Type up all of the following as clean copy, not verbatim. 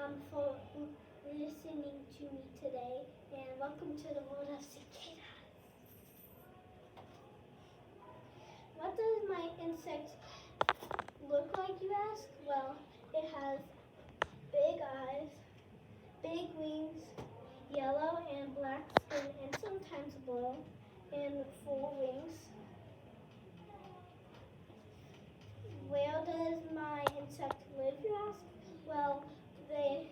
for listening to me today, and welcome to the world of Cicada. What does my insect look like, you ask? Well, it has big eyes, big wings, yellow and black skin, and sometimes blue, and 4 wings. Where does my insect live, you ask? Well, they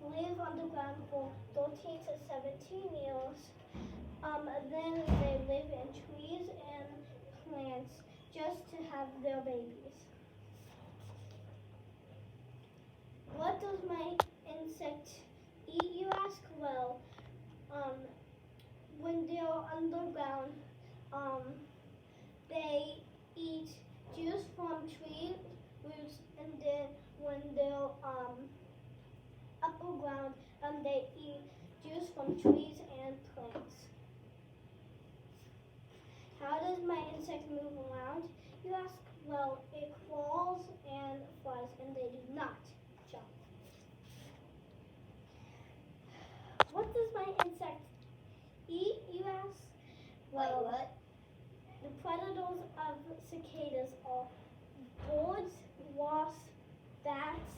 live on the ground for 13 to 17 years. Then they live in trees and plants just to have their babies. What does my insect eat, you ask? Well, when they're underground, they eat juice from tree roots, and then when they're upper ground, they eat juice from trees and plants. How does my insect move around, you ask? Well, it crawls and flies, and they do not jump. What does my insect eat, you ask? Well, what? The predators of cicadas are birds, wasps, bats,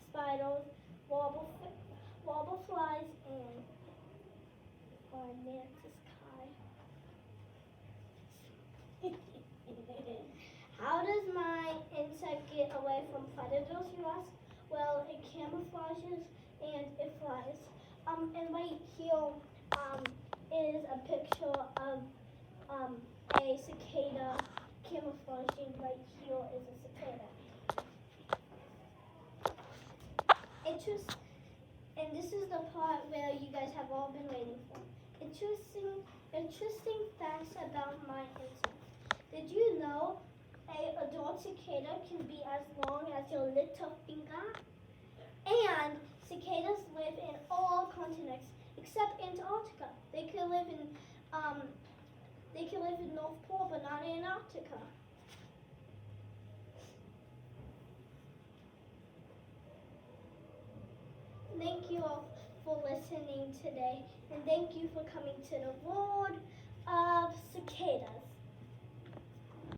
spiders, warbleflies, and mantis kai. How does my insect get away from predators, you ask? Well, it camouflages and it flies. And right here is a picture of a cicada camouflaging. Right here is a cicada. And this is the part where you guys have all been waiting for. Interesting facts about my insect. Did you know an adult cicada can be as long as your little finger? And cicadas live in all continents except Antarctica. They can live in North Pole, but not Antarctica. Thank you all for listening today, and thank you for coming to the world of cicadas.